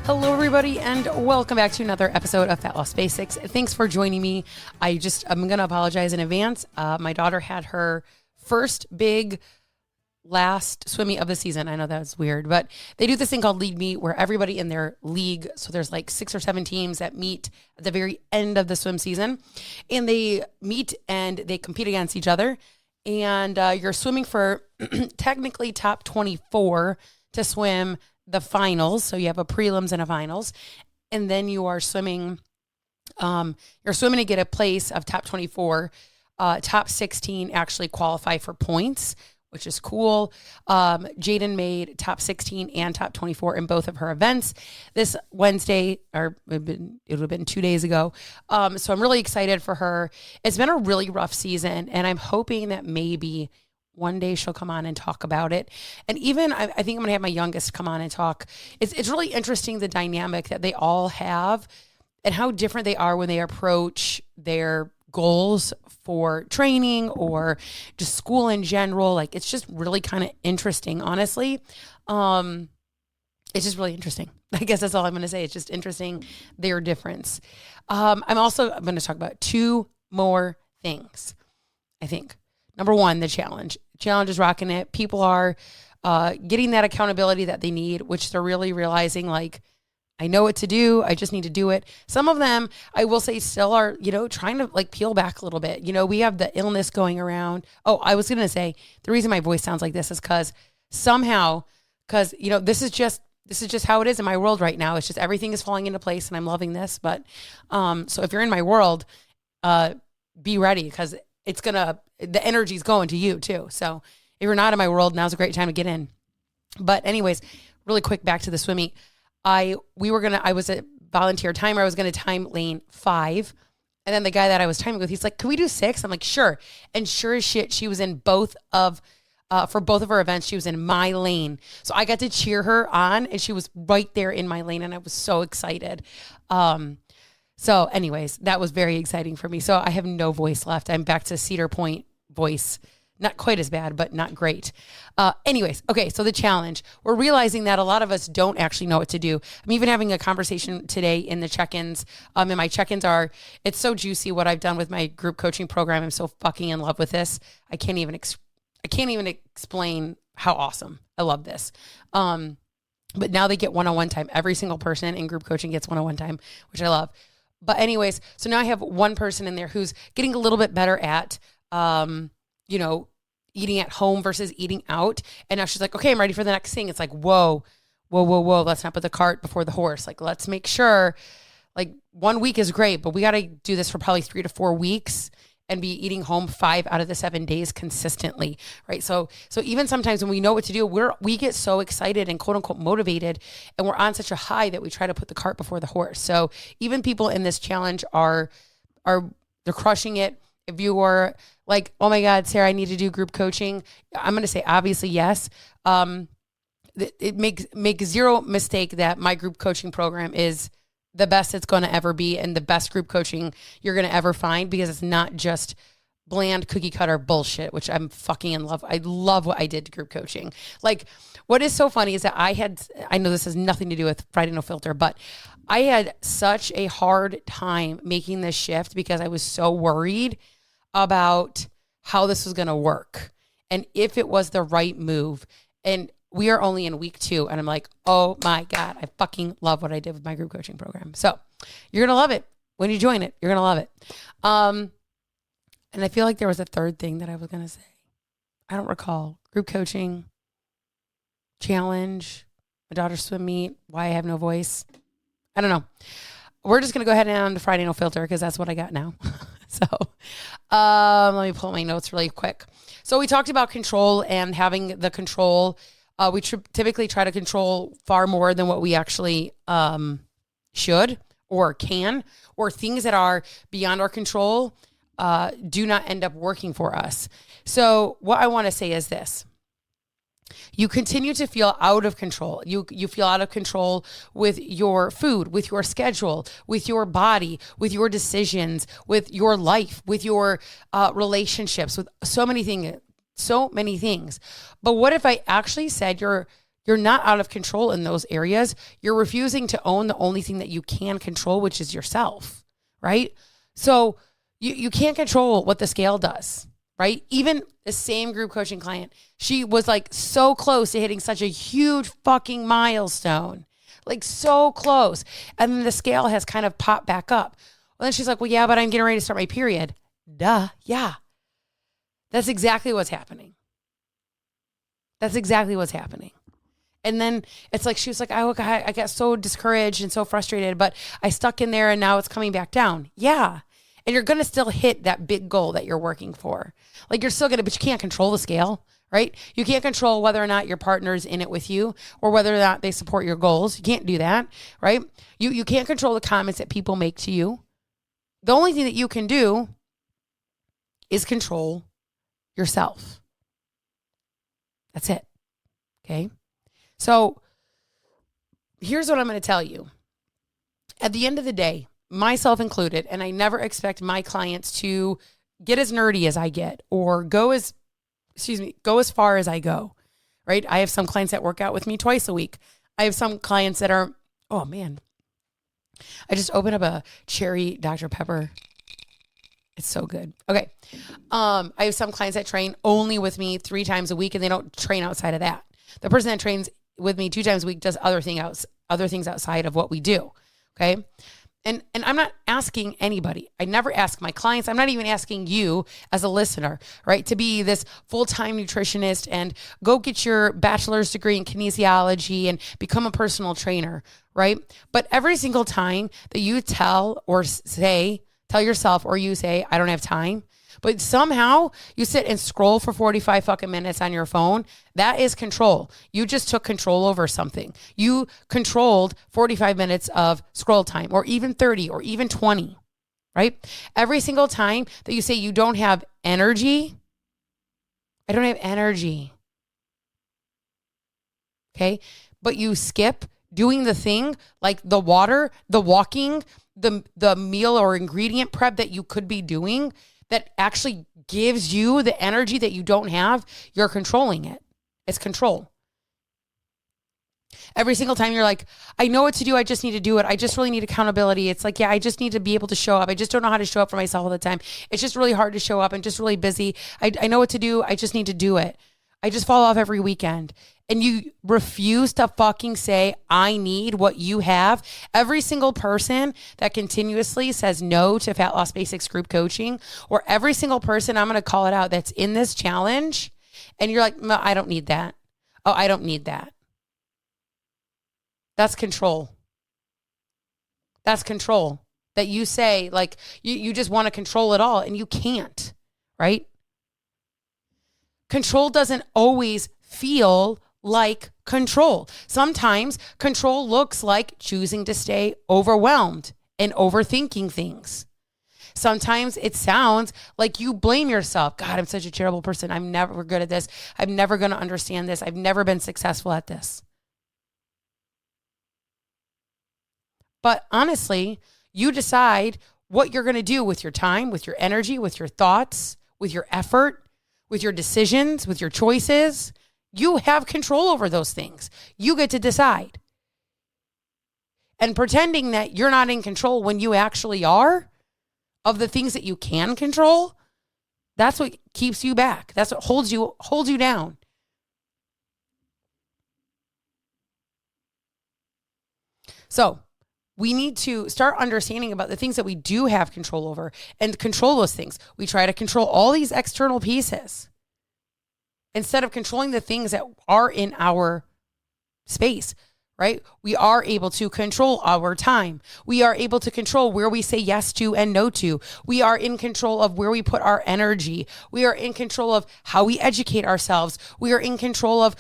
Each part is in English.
Hello, everybody, and welcome back to another episode of Fat Loss Basics. Thanks for joining me. I'm going to apologize in advance. My daughter had her first big last swim meet of the season. I know that's weird, but they do this thing called league meet where everybody in their league, so there's like 6 or 7 teams that meet at the very end of the swim season, and they meet and they compete against each other. And you're swimming for technically top 24 to swim the finals. So you have a prelims and a finals, and then you are swimming. You're swimming to get a place of top 24. Top 16 actually qualify for points, which is cool. Jaden made top 16 and top 24 in both of her events this Wednesday, or it would have been 2 days ago. So I'm really excited for her. It's been a really rough season, and I'm hoping that maybe one day she'll come on and talk about it. And even I think I'm going to have my youngest come on and talk. It's really interesting, the dynamic that they all have and how different they are when they approach their goals for training or just school in general. Like, it's just really kind of interesting, honestly. It's just really interesting. I guess that's all I'm going to say. It's just interesting, their difference. I'm going to talk about 2 more things, I think. Number 1, the challenge. Challenge is rocking it. People are getting that accountability that they need, which they're really realizing, like, I know what to do. I just need to do it. Some of them, I will say, still are, trying to like peel back a little bit. We have the illness going around. Oh, I was going to say the reason my voice sounds like this is because this is just how it is in my world right now. It's just everything is falling into place and I'm loving this. But so if you're in my world, be ready, because the energy's going to you too. So if you're not in my world, now's a great time to get in. But anyways, really quick, back to the swim meet. I was a volunteer timer. I was going to time lane 5. And then the guy that I was timing with, he's like, can we do 6? I'm like, sure. And sure as shit, she was in for both of her events, she was in my lane. So I got to cheer her on, and she was right there in my lane. And I was so excited. So anyways, that was very exciting for me. So I have no voice left. I'm back to Cedar Point voice. Not quite as bad, but not great. Anyways, okay, so the challenge. We're realizing that a lot of us don't actually know what to do. I'm even having a conversation today in the check-ins. And my check-ins it's so juicy what I've done with my group coaching program. I'm so fucking in love with this. I can't even explain how awesome. I love this. But now they get one-on-one time. Every single person in group coaching gets one-on-one time, which I love. But anyways, so now I have one person in there who's getting a little bit better at, eating at home versus eating out. And now she's like, okay, I'm ready for the next thing. It's like, whoa. Let's not put the cart before the horse. Like, let's make sure, like, 1 week is great, but we got to do this for probably 3 to 4 weeks and be eating home 5 out of the 7 days consistently. Right. So even sometimes when we know what to do, we get so excited and quote unquote motivated, and we're on such a high that we try to put the cart before the horse. So even people in this challenge they're crushing it. If you are like, oh my God, Sarah, I need to do group coaching, I'm going to say obviously yes. It makes zero mistake that my group coaching program is the best it's going to ever be, and the best group coaching you're going to ever find, because it's not just bland cookie cutter bullshit, which I'm fucking in love. I love what I did to group coaching. Like, what is so funny is that I know this has nothing to do with Friday No Filter, but I had such a hard time making this shift because I was so worried about how this was going to work and if it was the right move. And we are only in week 2, and I'm like, oh my God, I fucking love what I did with my group coaching program. So you're going to love it. When you join it, you're going to love it. And I feel like there was a third thing that I was going to say. I don't recall. Group coaching, challenge, my daughter's swim meet, why I have no voice. I don't know. We're just going to go ahead and on to Friday No Filter, because that's what I got now. So let me pull my notes really quick. So we talked about control and having the control. We typically try to control far more than what we actually should or can, or things that are beyond our control do not end up working for us. So what I want to say is this. You continue to feel out of control. You feel out of control with your food, with your schedule, with your body, with your decisions, with your life, with your relationships, with so many things. But what if I actually said You're not out of control in those areas. You're refusing to own the only thing that you can control, which is yourself, right? So you can't control what the scale does, right? Even the same group coaching client, she was like so close to hitting such a huge fucking milestone, like so close. And then the scale has kind of popped back up. Well, then she's like, well, yeah, but I'm getting ready to start my period. Duh. Yeah. That's exactly what's happening. That's exactly what's happening. And then it's like, she was like, I got so discouraged and so frustrated, but I stuck in there and now it's coming back down. Yeah. And you're going to still hit that big goal that you're working for. Like you're still going to, but you can't control the scale, right? You can't control whether or not your partner's in it with you or whether or not they support your goals. You can't do that, right? You can't control the comments that people make to you. The only thing that you can do is control yourself. That's it. Okay. So here's what I'm going to tell you. At the end of the day, myself included, and I never expect my clients to get as nerdy as I get or go as far as I go, right? I have some clients that work out with me twice a week. I have some clients that are, oh man, I just opened up a cherry Dr. Pepper. It's so good. Okay. I have some clients that train only with me 3 times a week and they don't train outside of that. The person that trains with me 2 times a week does other things outside of what we do. Okay. And I'm not asking anybody. I never ask my clients. I'm not even asking you as a listener, right, to be this full-time nutritionist and go get your bachelor's degree in kinesiology and become a personal trainer, right? But every single time that you tell yourself or you say, I don't have time, but somehow you sit and scroll for 45 fucking minutes on your phone, that is control. You just took control over something. You controlled 45 minutes of scroll time or even 30 or even 20, right? Every single time that you say you don't have energy, I don't have energy. Okay. But you skip doing the thing like the water, the walking, the meal or ingredient prep that you could be doing that actually gives you the energy that you don't have, you're controlling it. It's control. Every single time you're like, I know what to do. I just need to do it. I just really need accountability. It's like, yeah, I just need to be able to show up. I just don't know how to show up for myself all the time. It's just really hard to show up. I'm just really busy. I know what to do. I just need to do it. I just fall off every weekend. And you refuse to fucking say, I need what you have. Every single person that continuously says no to Fat Loss Basics group coaching, or every single person, I'm going to call it out, that's in this challenge, and you're like, no, I don't need that. Oh, I don't need that. That's control. That's control. That you say, like, you just want to control it all, and you can't, right? Control doesn't always feel like control. Sometimes control looks like choosing to stay overwhelmed and overthinking things. Sometimes it sounds like you blame yourself. God, I'm such a terrible person. I'm never good at this. I'm never going to understand this. I've never been successful at this. But honestly, you decide what you're going to do with your time, with your energy, with your thoughts, with your effort, with your decisions, with your choices. You have control over those things. You get to decide. And pretending that you're not in control when you actually are of the things that you can control, that's what keeps you back. That's what holds you down. So we need to start understanding about the things that we do have control over and control those things. We try to control all these external pieces instead of controlling the things that are in our space, right? We are able to control our time. We are able to control where we say yes to and no to. We are in control of where we put our energy. We are in control of how we educate ourselves. We are in control of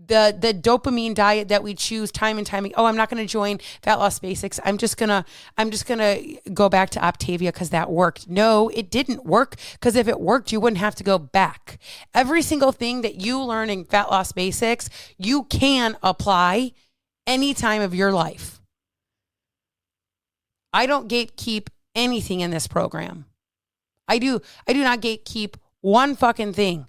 the dopamine diet that we choose time and time. Oh, I'm not going to join Fat Loss Basics. I'm just going to go back to Optavia because that worked. No, it didn't work, because if it worked, you wouldn't have to go back. Every single thing that you learn in Fat Loss Basics, you can apply any time of your life. I don't gatekeep anything in this program. I do not gatekeep one fucking thing.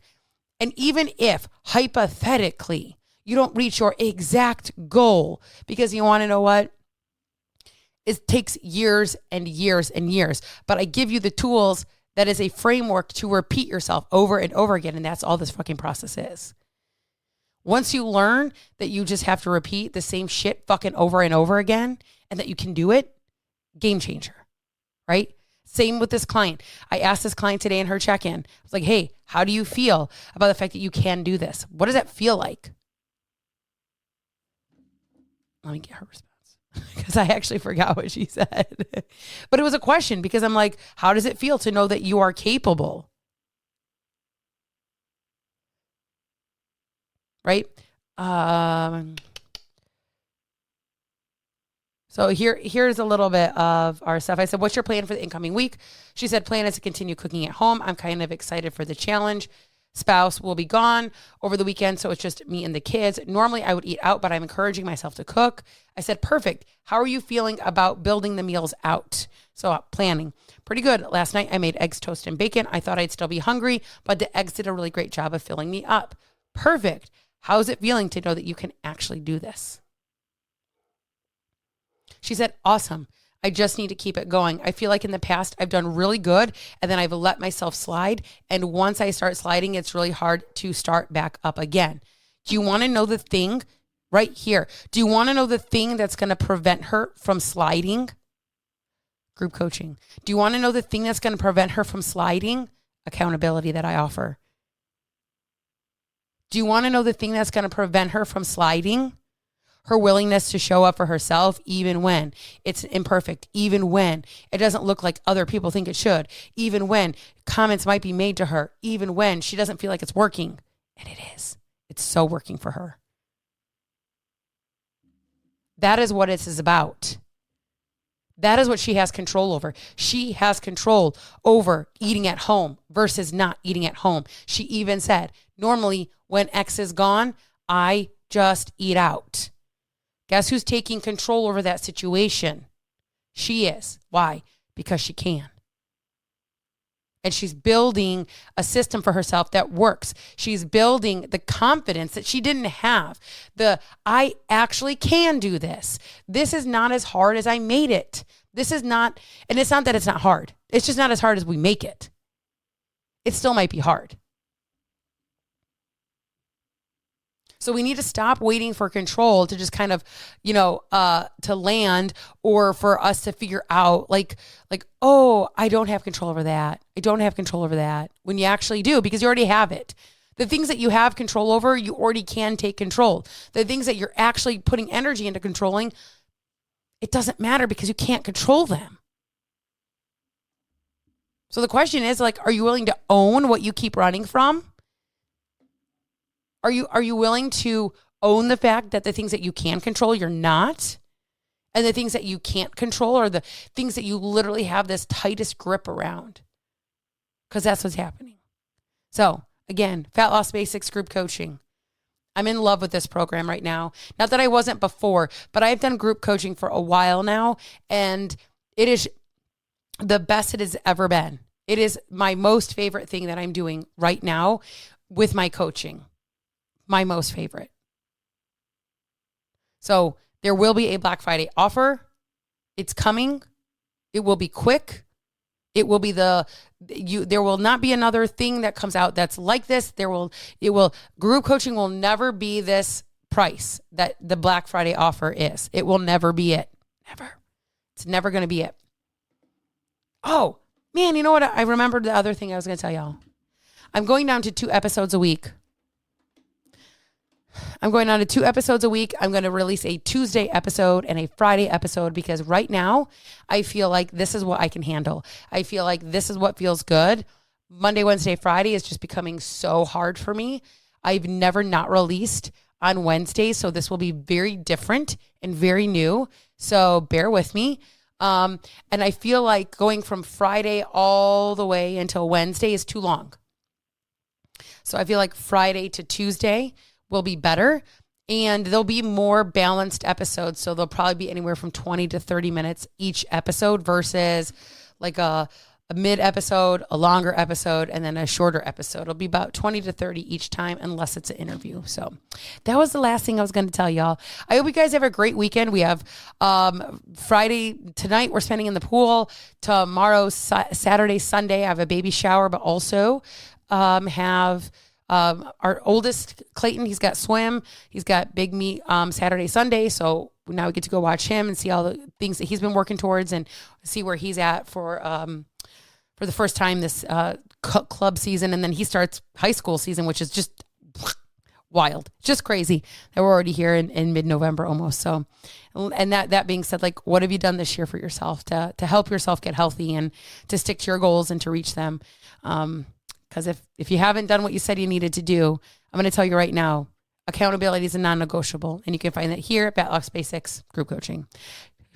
And even if hypothetically You don't reach your exact goal because you want to know what? It takes years and years and years. But I give you the tools that is a framework to repeat yourself over and over again. And that's all this fucking process is. Once you learn that you just have to repeat the same shit fucking over and over again and that you can do it, game changer, right? Same with this client. I asked this client today in her check-in. I was like, hey, how do you feel about the fact that you can do this? What does that feel like? Let me get her response because I actually forgot what she said. But it was a question because I'm like, how does it feel to know that you are capable? Right? So here's a little bit of our stuff. I said, what's your plan for the incoming week? She said, plan is to continue cooking at home. I'm kind of excited for the challenge. Spouse will be gone over the weekend, so it's just me and the kids. Normally I would eat out, but I'm encouraging myself to cook. I said, perfect. How are you feeling about building the meals out? So planning. Pretty good. Last night I made eggs, toast, and bacon. I thought I'd still be hungry, but the eggs did a really great job of filling me up. Perfect. How's it feeling to know that you can actually do this? She said, awesome. I just need to keep it going. I feel like in the past I've done really good and then I've let myself slide. And once I start sliding, it's really hard to start back up again. Do you want to know the thing right here? Do you want to know the thing that's going to prevent her from sliding? Group coaching. Do you want to know the thing that's going to prevent her from sliding? Accountability that I offer. Do you want to know the thing that's going to prevent her from sliding? Her willingness to show up for herself, even when it's imperfect, even when it doesn't look like other people think it should, even when comments might be made to her, even when she doesn't feel like it's working. And it is. It's so working for her. That is what it is about. That is what she has control over. She has control over eating at home versus not eating at home. She even said, normally when X is gone, I just eat out. Guess who's taking control over that situation? She is. Why? Because she can. And she's building a system for herself that works. She's building the confidence that she didn't have. I actually can do this. This is not as hard as I made it. This is not, and it's not that it's not hard. It's just not as hard as we make it. It still might be hard. So we need to stop waiting for control to just kind of, to land or for us to figure out like, oh, I don't have control over that. I don't have control over that. When you actually do, because you already have it. The things that you have control over, you already can take control. The things that you're actually putting energy into controlling, it doesn't matter because you can't control them. So the question is are you willing to own what you keep running from? Are you willing to own the fact that the things that you can control, you're not? And the things that you can't control are the things that you literally have this tightest grip around. Because that's what's happening. So again, Fat Loss Basics group coaching. I'm in love with this program right now. Not that I wasn't before, but I've done group coaching for a while now. And it is the best it has ever been. It is my most favorite thing that I'm doing right now with my coaching. My most favorite. So there will be a Black Friday offer. It's coming. It will be quick. It will be there will not be another thing that comes out that's like this. Group coaching will never be this price that the Black Friday offer is. It will never be it. Never. It's never going to be it. Oh, man, you know what? I remembered the other thing I was going to tell y'all. I'm going down to 2 episodes a week. I'm going on to 2 episodes a week. I'm going to release a Tuesday episode and a Friday episode because right now I feel like this is what I can handle. I feel like this is what feels good. Monday, Wednesday, Friday is just becoming so hard for me. I've never not released on Wednesdays, so this will be very different and very new. So bear with me. And I feel like going from Friday all the way until Wednesday is too long. So I feel like Friday to Tuesday will be better and there'll be more balanced episodes. So they'll probably be anywhere from 20 to 30 minutes each episode versus like a a mid episode, a longer episode, and then a shorter episode. It'll be about 20 to 30 each time, unless it's an interview. So that was the last thing I was going to tell y'all. I hope you guys have a great weekend. We have Friday tonight, we're spending in the pool. Tomorrow, Saturday, Sunday, I have a baby shower, but also have our oldest, Clayton, he's got swim. He's got big meet Saturday, Sunday. So now we get to go watch him and see all the things that he's been working towards and see where he's at for the first time this club season. And then he starts high school season, which is just wild, just crazy that we're already here in mid-November almost. So, and that being said, like, what have you done this year for yourself to help yourself get healthy and to stick to your goals and to reach them? Because if you haven't done what you said you needed to do, I'm going to tell you right now, accountability is a non-negotiable. And you can find that here at Batlox Basics Group Coaching.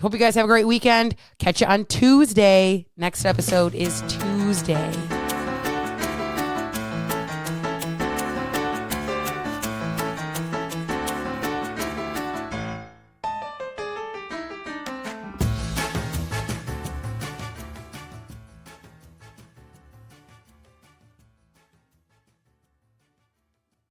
Hope you guys have a great weekend. Catch you on Tuesday. Next episode is Tuesday.